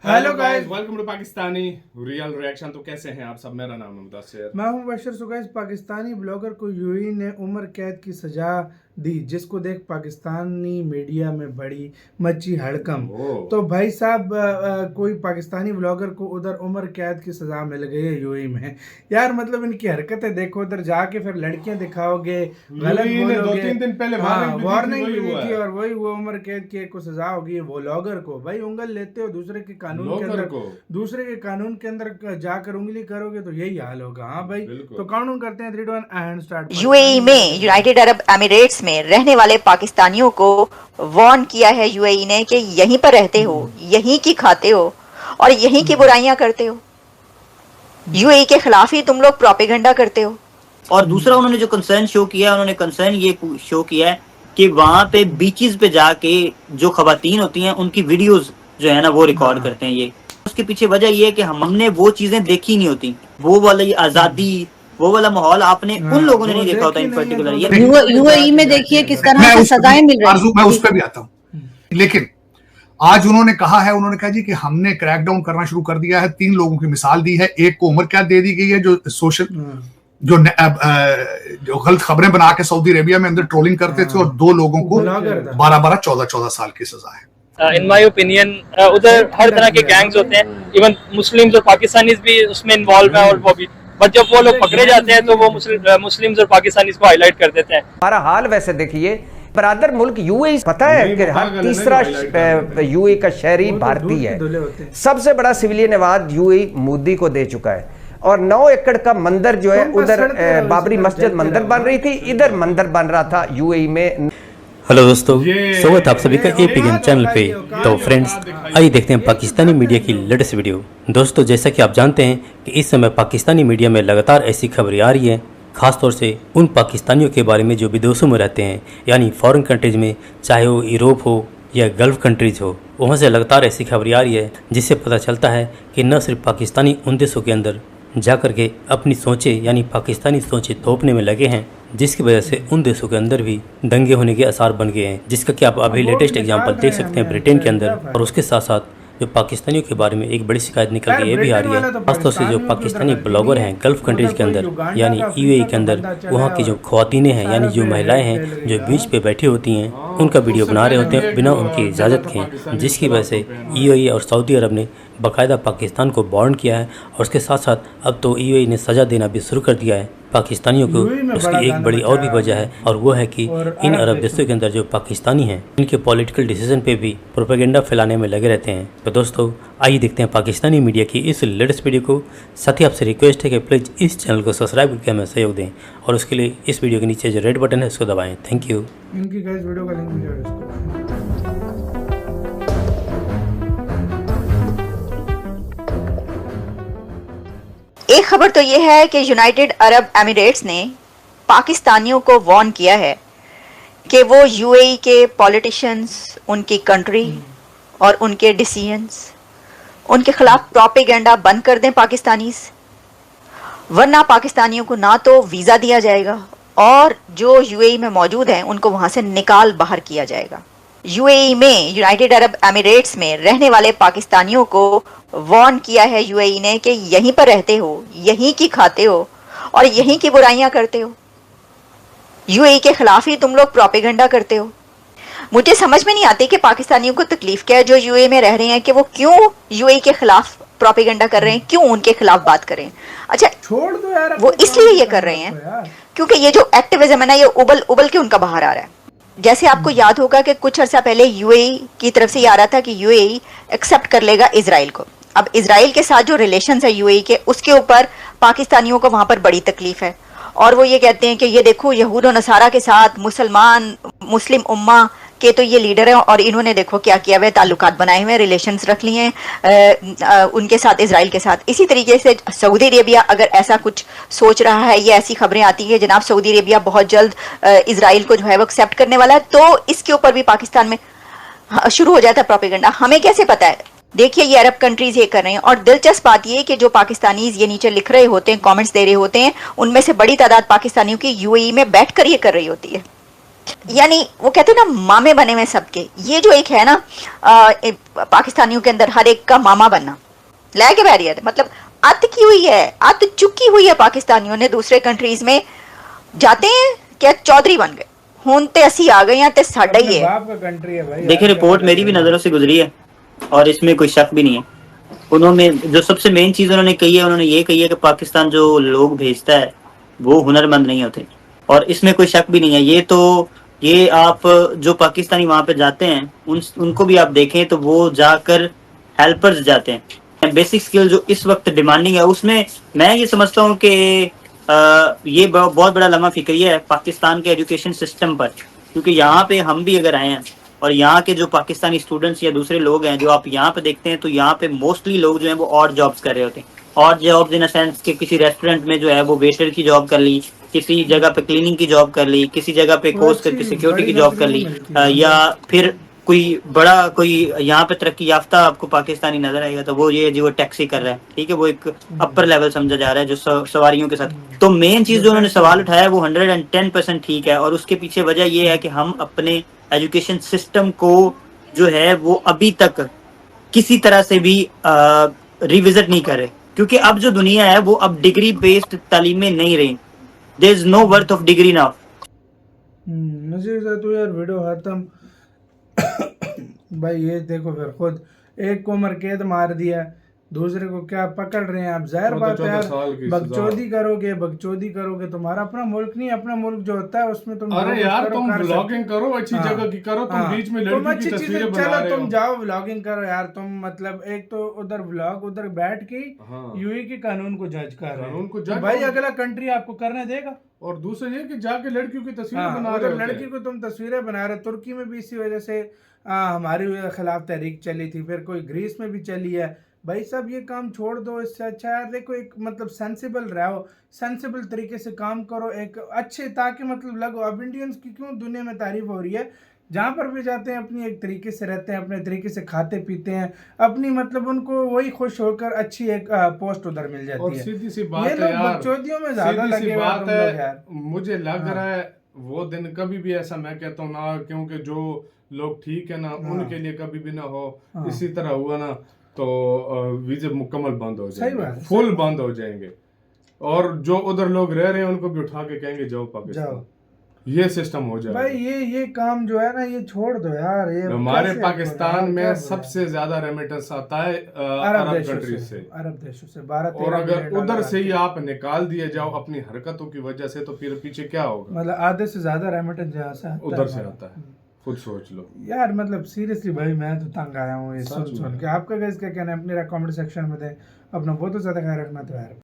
Hello guys, welcome to Pakistani real reaction. तो कैसे हैं आप सब? मेरा नाम है मुदस्सिर, मैं हूं बशर। सो गाइस, पाकिस्तानी ब्लॉगर को यूएई ने उम्र कैद की सजा दी, जिसको देख पाकिस्तानी मीडिया में बड़ी मची हड़कंप। तो भाई साहब, कोई पाकिस्तानी ब्लॉगर को उधर उम्र कैद की सजा मिल गई है यूएई में। यार मतलब इनकी हरकतें देखो, उधर जाके फिर लड़कियां दिखाओगे, गलत बोलोगे। 2-3 दिन पहले वार्निंग भी दी थी और वही वो उम्र कैद की को सजा होगी वो ब्लॉगर को। भाई उंगल लेते हो दूसरे के कानून के अंदर, दूसरे के कानून के अंदर जाकर उंगली करोगे तो यही हाल होगा। हाँ भाई, तो कानून करते हैं 3, 2, 1 एंड स्टार्ट। यूएई में, यूनाइटेड अरब एमिरेट्स में रहने वाले पाकिस्तानियों को वार्न किया है यूएई ने कि यहीं पर रहते हो, यहीं की खाते हो और यहीं की बुराइयां करते हो। यूएई के खिलाफ ही तुम लोग प्रोपेगेंडा करते हो। और दूसरा उन्होंने जो कंसर्न शो किया, उन्होंने कंसर्न ये शो किया है कि वहां पे बीचेस पे जाके जो खवातीन होती हैं उनकी वीडियोस जो है ना वो रिकॉर्ड करते हैं। ये उसके पीछे वजह ये है कि हमने वो चीजें देखी नहीं होती, वो वाली आजादी, वो वाला माहौल आपने उन लोगों ने नहीं देखा होता इन पर्टिकुलर। यूएई में देखिए किस तरह से सजाएं मिल रही हैं। मैं उस पर भी आता हूँ, लेकिन आज उन्होंने कहा है, उन्होंने कहा जी कि हमने क्रैकडाउन करना शुरू कर दिया है। 3 लोगों की मिसाल दी है। एक को उम्र कैद दे दी गई है जो सोशल जो गलत खबरें बना के सऊदी अरेबिया में अंदर ट्रोलिंग करते थे, और 2 लोगों को 12-12, 14-14 साल की सजा है। इन माय ओपिनियन उधर हर तरह के गैंग्स होते हैं, इवन मुस्लिम्स और पाकिस्तानीज भी उसमें इन्वॉल्व हैं। और वो भी बट जब वो लोग पकड़े जाते हैं तो वो मुस्लिम्स और पाकिस्तानीज को हाईलाइट कर देते हैं। हमारा हाल वैसे देखिए, बरादर मुल्क यूएई, पता है कि हर तीसरा यूएई का शहरी भारतीय है। सबसे बड़ा सिविलियन अवार्ड यूएई मोदी को दे चुका है। और 9 एकड़ का मंदिर जो है उधर बाबरी मस्जिद मंदिर बन रही थी, इधर मंदिर बन रहा था यूएई में। हेलो दोस्तों, स्वागत आप सभी का एपी गेम चैनल पे। तो फ्रेंड्स, आइए देखते हैं पाकिस्तानी मीडिया की लेटेस्ट वीडियो। दोस्तों, जैसा कि आप जानते हैं कि इस समय पाकिस्तानी मीडिया में लगातार ऐसी खबरें आ रही हैं, खासतौर से उन पाकिस्तानियों के बारे में जो विदेशों में रहते हैं, यानी फॉरेन कंट्रीज में, चाहे वो यूरोप हो या गल्फ कंट्रीज हो। वहाँ से लगातार ऐसी खबरें आ रही है जिससे पता चलता है कि न सिर्फ पाकिस्तानी उन देशों के अंदर जा कर के अपनी सोचें यानी पाकिस्तानी सोचें थोपने में लगे हैं, जिसकी वजह से उन देशों के अंदर भी दंगे होने के आसार बन गए हैं, जिसका कि आप अभी लेटेस्ट एग्जांपल देख सकते हैं ब्रिटेन के अंदर। और उसके साथ साथ जो पाकिस्तानियों के बारे में एक बड़ी शिकायत निकल के ये भी आ रही है, खासतौर से जो पाकिस्तानी ब्लॉगर हैं गल्फ कंट्रीज के अंदर यानी यूएई के अंदर, वहाँ की जो ख्वातीनें हैं यानी जो महिलाएं हैं जो बीच पे बैठी होती हैं, उनका वीडियो बना रहे होते हैं बिना उनकी इजाज़त के, जिसकी वजह से यूएई और सऊदी अरब ने बाकायदा पाकिस्तान को वार्न किया है। और उसके साथ साथ अब तो यूएई ने सज़ा देना भी शुरू कर दिया है पाकिस्तानियों को। उसकी एक बड़ी और भी वजह है, और वो है कि इन अरब देशों के अंदर जो पाकिस्तानी हैं, इनके पॉलिटिकल डिसीजन पे भी प्रोपेगेंडा फैलाने में लगे रहते हैं। तो दोस्तों, आइए देखते हैं पाकिस्तानी मीडिया की इस लेटेस्ट वीडियो को। साथ ही आपसे रिक्वेस्ट है कि प्लीज़ इस चैनल को सब्सक्राइब करके हमें सहयोग दें, और उसके लिए इस वीडियो के नीचे जो रेड बटन है उसको दबाएँ। Thank you. इनकी गाइस वीडियो का लिंक भी एक खबर तो यह है कि यूनाइटेड अरब एमिरेट्स ने पाकिस्तानियों को वार्न किया है कि वो यूएई के पॉलिटिशियंस, उनकी कंट्री और उनके डिसीजंस, उनके खिलाफ प्रोपेगेंडा बंद कर दें पाकिस्तानीज, वरना पाकिस्तानियों को ना तो वीज़ा दिया जाएगा और जो यूएई में मौजूद हैं उनको वहाँ से निकाल बाहर किया जाएगा। यूएई में, यूनाइटेड अरब एमिरेट्स में रहने वाले पाकिस्तानियों को वार्न किया है यूएई ने कि यहीं पर रहते हो, यहीं की खाते हो और यहीं की बुराइयां करते हो। यूएई के खिलाफ ही तुम लोग प्रोपेगेंडा करते हो। मुझे समझ में नहीं आती कि पाकिस्तानियों को तकलीफ क्या है जो यूएई में रह रहे हैं, कि वो क्यों यूएई के खिलाफ प्रोपेगेंडा कर रहे हैं, क्यों उनके खिलाफ बात करें। अच्छा, छोड़ दो यार, वो इसलिए ये कर रहे हैं क्योंकि ये जो एक्टिविज्म है ना, ये उबल उबल के उनका बाहर आ रहा है। जैसे आपको याद होगा कि कुछ अर्सा पहले यूएई की तरफ से ये आ रहा था कि यूएई एक्सेप्ट कर लेगा इजराइल को। अब इजराइल के साथ जो रिलेशंस है यूएई के, उसके ऊपर पाकिस्तानियों को वहां पर बड़ी तकलीफ है। और वो ये कहते हैं कि ये देखो, यहूद और नसारा के साथ मुस्लिम उम्मा के तो ये लीडर हैं और इन्होंने देखो क्या किया हुआ, ताल्लुकात बनाए हुए, रिलेशंस रख लिए हैं उनके साथ, इजराइल के साथ। इसी तरीके से सऊदी अरेबिया अगर ऐसा कुछ सोच रहा है, ये ऐसी खबरें आती है जनाब सऊदी अरेबिया बहुत जल्द इजराइल को जो है वो एक्सेप्ट करने वाला है, तो इसके ऊपर भी पाकिस्तान में शुरू हो जाता है प्रोपेगेंडा। हमें कैसे पता है? देखिए, ये अरब कंट्रीज ये कर रहे हैं। और दिलचस्प बात ये कि जो पाकिस्तानीज ये नीचे लिख रहे होते हैं, कमेंट्स दे रहे होते हैं, उनमें से बड़ी तादाद पाकिस्तानियों की यूएई में बैठकर ये कर रही होती है। यानी वो कहते हैं ना मामे बने में सबके, ये जो एक है ना पाकिस्तानियों के अंदर हर एक का मामा बनना, लै के बैरियर मतलब अत की हुई है, अत चुकी हुई है। पाकिस्तानियों ने दूसरे कंट्रीज में जाते हैं क्या चौधरी बन गए, हुन ते असी आ गए हैं ते साडा ही है। बाप का कंट्री है भाई। देखिए रिपोर्ट मेरी भी नजरों से गुजरी है और इसमें कोई शक भी नहीं है। उन्होंने जो सबसे मेन चीज उन्होंने कही है, उन्होंने ये कही है कि पाकिस्तान जो लोग भेजता है वो हुनरमंद नहीं होते, और इसमें कोई शक भी नहीं है। ये आप जो पाकिस्तानी वहां पे जाते हैं उनको भी आप देखें तो वो जाकर हेल्पर्स जाते हैं। बेसिक स्किल जो इस वक्त डिमांडिंग है, उसमें मैं ये समझता हूँ कि ये बहुत बड़ा लम्हा फिक्रिया है पाकिस्तान के एजुकेशन सिस्टम पर, क्योंकि यहाँ पे हम भी अगर आए हैं और यहाँ के जो पाकिस्तानी स्टूडेंट्स या दूसरे लोग हैं जो आप यहाँ पे देखते हैं, तो यहाँ पे मोस्टली लोग जो हैं वो और जॉब्स कर रहे होते हैं। और जॉब्स इन अ सेंस कि किसी रेस्टोरेंट में जो है वो वेटर की जॉब कर ली, किसी जगह पे क्लीनिंग की जॉब कर ली, किसी जगह पे कोर्स करके सिक्योरिटी की जॉब कर ली, या फिर कोई बड़ा कोई यहाँ पे तरक्की याफ्ता आपको पाकिस्तानी नजर आएगा तो वो ये जी वो टैक्सी कर रहा है, ठीक है, वो एक अपर लेवल समझा जा रहा है जो सवारियों के साथ। तो मेन चीज जो उन्होंने सवाल उठाया है वो 110% ठीक है, और उसके पीछे वजह ये है कि हम अपने एजुकेशन सिस्टम को जो है वो अभी तक किसी तरह से भी रिविजिट नहीं कर रहे, क्योंकि अब जो दुनिया है वो अब डिग्री बेस्ड तालीमें नहीं रही। There is no worth of degree now. तो यार वीडियो खत्म भाई। ये देखो फिर खुद एक को उम्र कैद मार दिया, दूसरे को क्या पकड़ रहे हैं आप। जाहिर बात है यार, बकचोदी करोगे तुम्हारा अपना मुल्क नहीं, अपना मुल्क जो होता है उसमें तुम अरे यार तुम व्लॉगिंग करो अच्छी जगह की करो, तुम बीच में लड़की की तस्वीरें बना रहे हो। तुम जाओ व्लॉगिंग करो यार, तुम मतलब एक तो उधर व्लॉग उधर बैठ के यूएई के कानून को जज कर रहे हो भाई, अगला कंट्री आपको करने देगा। और दूसरा ये कि जाके लड़कियों की तस्वीरें बना रहे हो, लड़की को तुम तस्वीरें बना रहे। तुर्की में भी इसी वजह से हमारे खिलाफ तहरीक चली थी, फिर कोई ग्रीस में भी चली है। भाई सब ये काम छोड़ दो, इससे अच्छा यार देखो एक मतलब सेंसिबल रहो, सेंसिबल तरीके से काम करो एक अच्छे, ताकि मतलब लगो। अब इंडियंस की क्यों दुनिया में तारीफ हो रही है, जहाँ पर भी जाते हैं अपनी एक तरीके से रहते हैं, अपने तरीके से खाते पीते हैं अपनी, मतलब उनको वही खुश होकर अच्छी एक पोस्ट उधर मिल जाती है। सीधी सी बात है यार, बकचोदियों में ज्यादा लगे बात है। मुझे लग रहा है वो दिन कभी भी ऐसा मैं कहता हूँ ना, क्योंकि जो लोग ठीक है ना उनके लिए कभी भी ना हो। इसी तरह हुआ ना तो वीजे मुकम्मल बंद हो जाएंगे, फुल बंद हो जाएंगे, और जो उधर लोग रह रहे हैं उनको भी उठा के कहेंगे जाओ पाकिस्तान, ये सिस्टम हो जाएगा भाई। ये काम जो है ना ये छोड़ दो यार। ये हमारे पाकिस्तान में सबसे ज्यादा रेमिटेंस आता है अरब कंट्री से, अरब देशों से, भारत। और अगर उधर से ही आप निकाल दिए जाओ अपनी हरकतों की वजह से, तो फिर पीछे क्या होगा? मतलब आधे से ज्यादा रेमिटेंस जहाँ से उधर से आता है, खुद सोच लो यार। मतलब सीरियसली भाई मैं तो तंग आया हूँ ये सुन के। आपका क्या कहना है अपने कमेंट सेक्शन में दें, अपना बहुत ज्यादा ख्याल रखना तो यार।